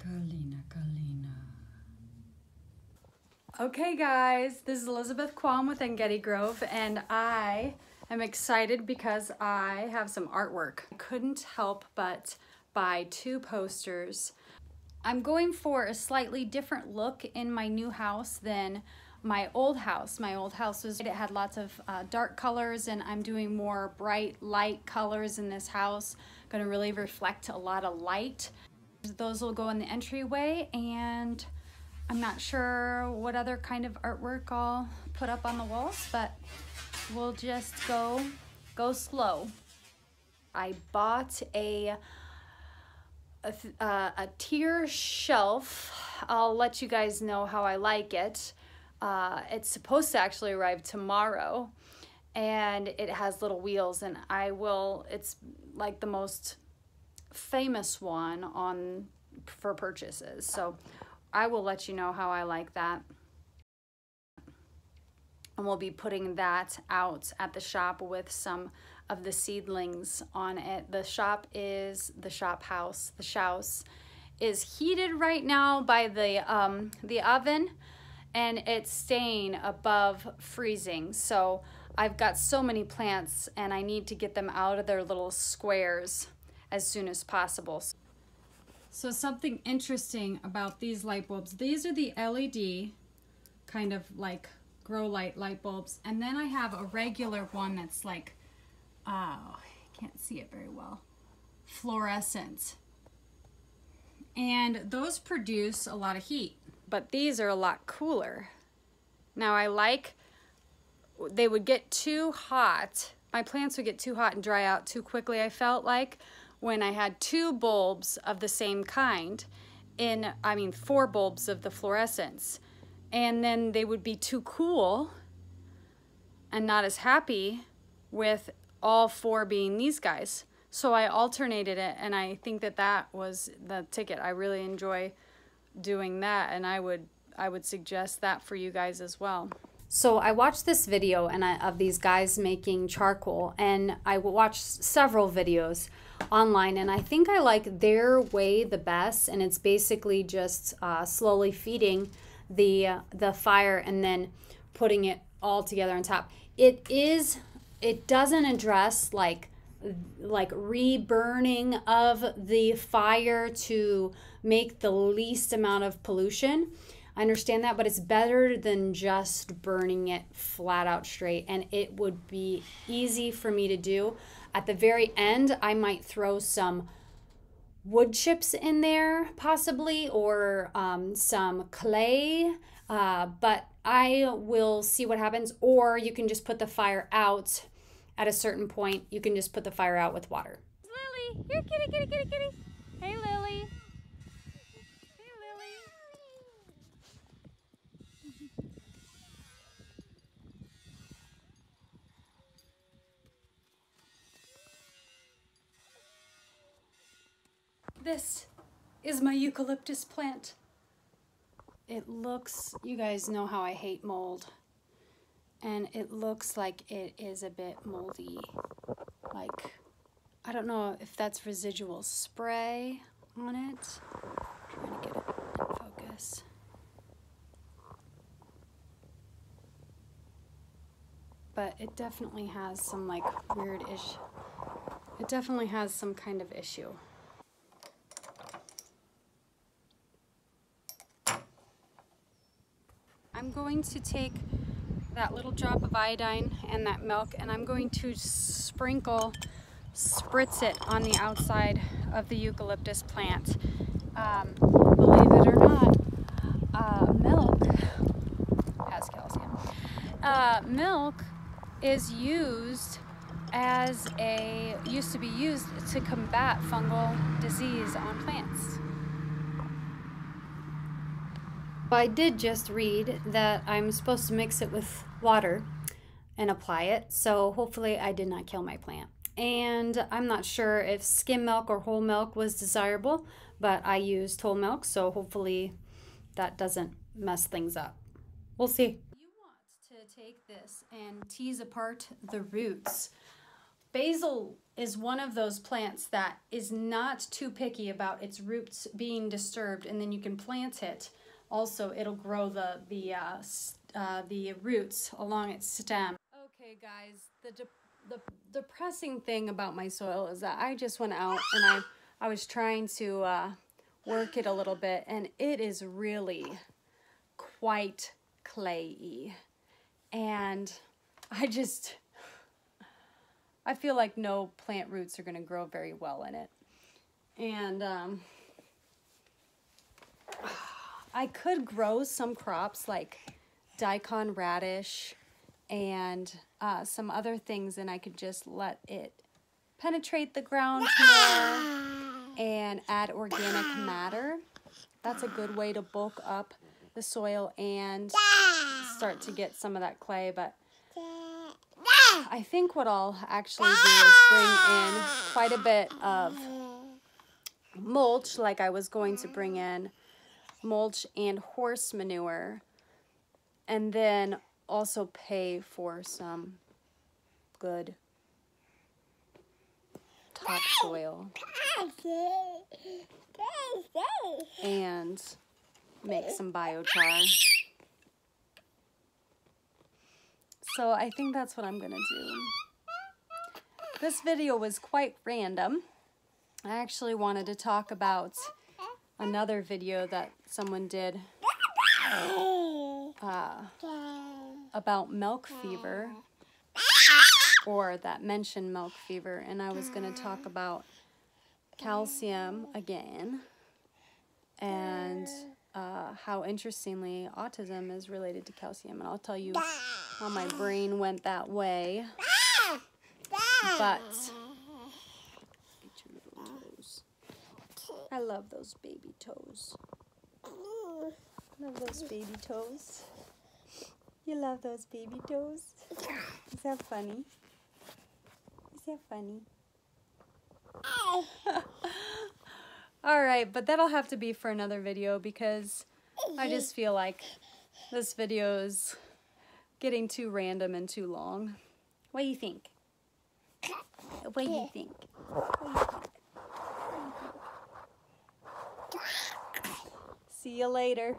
Kalina. Okay guys, this is Elizabeth Quam with Getty Grove, and I am excited because I have some artwork. I couldn't help but buy 2 posters. I'm going for a slightly different look in my new house than my old house. My old house it had lots of dark colors, and I'm doing more bright light colors in this house. Gonna really reflect a lot of light. Those will go in the entryway, and I'm not sure what other kind of artwork I'll put up on the walls, but we'll just go slow. I bought a tier shelf. I'll let you guys know how I like it. It's supposed to actually arrive tomorrow, and it has little wheels, and it's like the most famous one for purchases, so I will let you know how I like that. And we'll be putting that out at the shop with some of the seedlings on it. The shop house. The house is heated right now by the oven, and it's staying above freezing. So I've got so many plants, and I need to get them out of their little squares as soon as possible. So something interesting about these light bulbs, these are the LED kind of like grow light bulbs, and then I have a regular one that's like, I can't see it very well, fluorescent, and those produce a lot of heat, but these are a lot cooler. Now they would get too hot, my plants would get too hot and dry out too quickly, I felt like, when I had 2 bulbs of the same kind 4 bulbs of the fluorescence, and then they would be too cool and not as happy with all 4 being these guys. So I alternated it, and I think that was the ticket. I really enjoy doing that, and I would suggest that for you guys as well. So I watched this video of these guys making charcoal, and I watched several videos online, and I think I like their way the best, and it's basically just slowly feeding the fire and then putting it all together on top. It doesn't address like reburning of the fire to make the least amount of pollution. I understand that, but it's better than just burning it flat out straight, and it would be easy for me to do. At the very end, I might throw some wood chips in there possibly, or some clay, but I will see what happens. Or you can just put the fire out at a certain point. You can just put the fire out with water. Lily, here, kitty, kitty, kitty, kitty. Hey, Lily. This is my eucalyptus plant. It looks, you guys know how I hate mold, and it looks like it is a bit moldy. Like, I don't know if that's residual spray on it. I'm trying to get it in focus. But it definitely has some like weird issue. It definitely has some kind of issue. I'm going to take that little drop of iodine and that milk, and I'm going to spritz it on the outside of the eucalyptus plant. Believe it or not, milk has calcium. Milk is used used to be used to combat fungal disease on plants. I did just read that I'm supposed to mix it with water and apply it, so hopefully I did not kill my plant. And I'm not sure if skim milk or whole milk was desirable, but I used whole milk, so hopefully that doesn't mess things up. We'll see. You want to take this and tease apart the roots Basil is one of those plants that is not too picky about its roots being disturbed, and then you can plant it. Also, it'll grow the roots along its stem. Okay, guys, the depressing thing about my soil is that I just went out and I was trying to work it a little bit, and it is really quite clayey, and I feel like no plant roots are going to grow very well in it. And I could grow some crops like daikon radish and some other things, and I could just let it penetrate the ground more and add organic matter. That's a good way to bulk up the soil and start to get some of that clay. But I think what I'll actually do is bring in quite a bit of mulch, like I was going to bring in mulch and horse manure, and then also pay for some good topsoil and make some biochar. So I think that's what I'm gonna do. This video was quite random. I actually wanted to talk about another video that someone did about milk fever, or that mentioned milk fever, and I was going to talk about calcium again, and how interestingly autism is related to calcium, and I'll tell you how my brain went that way. But get your little toes. I love those baby toes. Love those baby toes. You love those baby toes? Is that funny? Is that funny? Alright, but that'll have to be for another video because I just feel like this video is getting too random and too long. What do you think? What do you think? See you later.